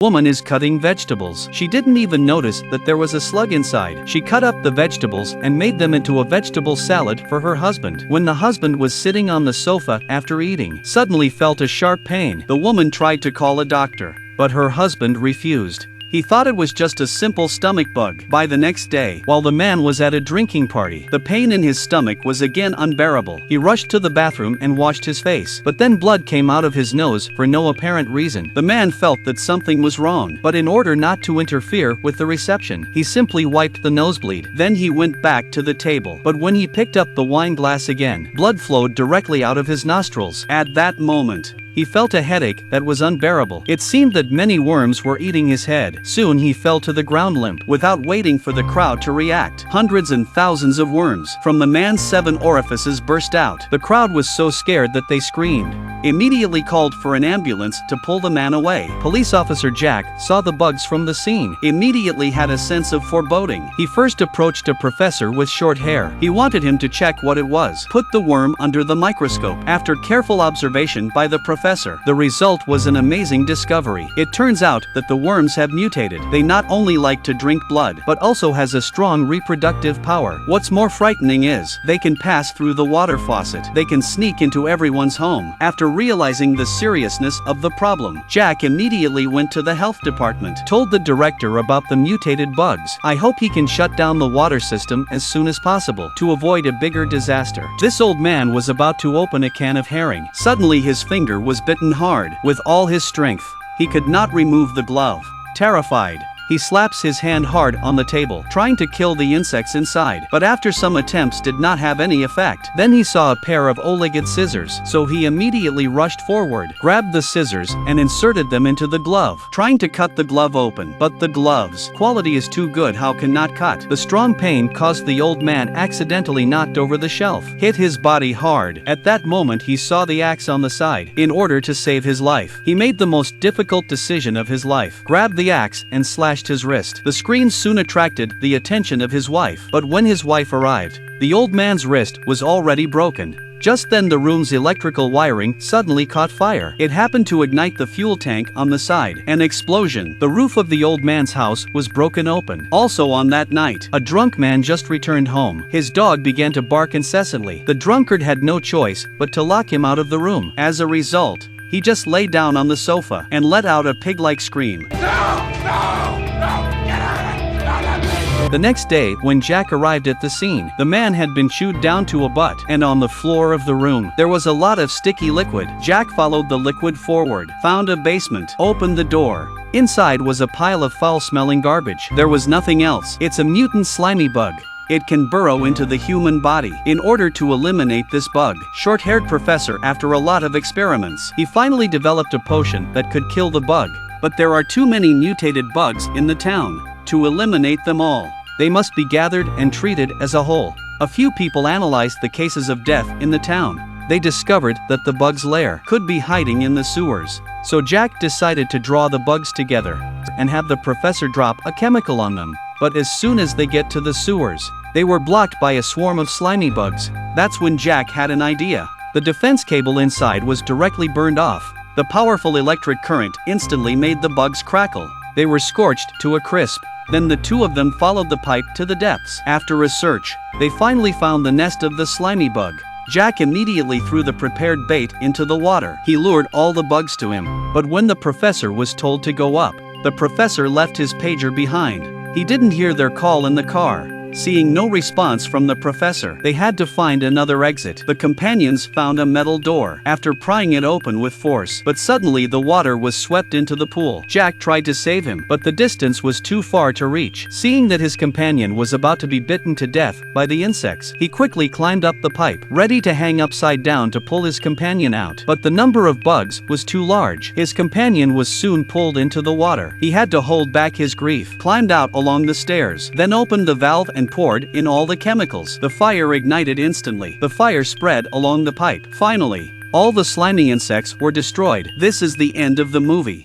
Woman is cutting vegetables. She didn't even notice that there was a slug inside. She cut up the vegetables and made them into a vegetable salad for her husband. When the husband was sitting on the sofa after eating, suddenly felt a sharp pain. The woman tried to call a doctor, but her husband refused. He thought it was just a simple stomach bug. By the next day, while the man was at a drinking party, the pain in his stomach was again unbearable. He rushed to the bathroom and washed his face, but then blood came out of his nose for no apparent reason. The man felt that something was wrong, but in order not to interfere with the reception, he simply wiped the nosebleed. Then he went back to the table, but when he picked up the wine glass again, blood flowed directly out of his nostrils. At that moment, he felt a headache that was unbearable. It seemed that many worms were eating his head. Soon he fell to the ground limp. Without waiting for the crowd to react, hundreds and thousands of worms from the man's 7 orifices burst out. The crowd was so scared that they screamed. Immediately called for an ambulance to pull the man away. Police officer Jack saw the bugs from the scene. Immediately had a sense of foreboding. He first approached a professor with short hair. He wanted him to check what it was. Put the worm under the microscope. After careful observation by the professor, the result was an amazing discovery. It turns out that the worms have mutated. They not only like to drink blood, but also has a strong reproductive power. What's more frightening is, they can pass through the water faucet. They can sneak into everyone's home. After realizing the seriousness of the problem, Jack immediately went to the health department, told the director about the mutated bugs. I hope he can shut down the water system as soon as possible to avoid a bigger disaster. This old man was about to open a can of herring. Suddenly his finger was bitten hard. With all his strength, he could not remove the glove. Terrified, he slaps his hand hard on the table, trying to kill the insects inside, but after some attempts did not have any effect. Then he saw a pair of O-legged scissors, so he immediately rushed forward, grabbed the scissors, and inserted them into the glove, trying to cut the glove open. But the glove's quality is too good, how can not cut? The strong pain caused the old man accidentally knocked over the shelf, hit his body hard. At that moment he saw the axe on the side. In order to save his life, he made the most difficult decision of his life, grabbed the axe and slashed his wrist. The scream soon attracted the attention of his wife, but when his wife arrived, the old man's wrist was already broken. Just then the room's electrical wiring suddenly caught fire. It happened to ignite the fuel tank on the side. An explosion. The roof of the old man's house was broken open. Also on that night, a drunk man just returned home. His dog began to bark incessantly. The drunkard had no choice but to lock him out of the room. As a result, he just lay down on the sofa and let out a pig-like scream. The next day, when Jack arrived at the scene, the man had been chewed down to a butt, and on the floor of the room, there was a lot of sticky liquid. Jack followed the liquid forward, found a basement, opened the door. Inside was a pile of foul-smelling garbage. There was nothing else. It's a mutant slimy bug. It can burrow into the human body. In order to eliminate this bug, short-haired professor, after a lot of experiments, he finally developed a potion that could kill the bug. But there are too many mutated bugs in the town. To eliminate them all, they must be gathered and treated as a whole. A few people analyzed the cases of death in the town. They discovered that the bug's lair could be hiding in the sewers. So Jack decided to draw the bugs together and have the professor drop a chemical on them. But as soon as they get to the sewers, they were blocked by a swarm of slimy bugs. That's when Jack had an idea. The defense cable inside was directly burned off. The powerful electric current instantly made the bugs crackle. They were scorched to a crisp. Then the two of them followed the pipe to the depths. After a search, they finally found the nest of the slimy bug. Jack immediately threw the prepared bait into the water. He lured all the bugs to him. But when the professor was told to go up, the professor left his pager behind. He didn't hear their call in the car. Seeing no response from the professor, they had to find another exit. The companions found a metal door after prying it open with force, but suddenly the water was swept into the pool. Jack tried to save him, but the distance was too far to reach. Seeing that his companion was about to be bitten to death by the insects, he quickly climbed up the pipe, ready to hang upside down to pull his companion out. But the number of bugs was too large. His companion was soon pulled into the water. He had to hold back his grief, climbed out along the stairs, then opened the valve and poured in all the chemicals. The fire ignited instantly. The fire spread along the pipe. Finally, all the slimy insects were destroyed. This is the end of the movie.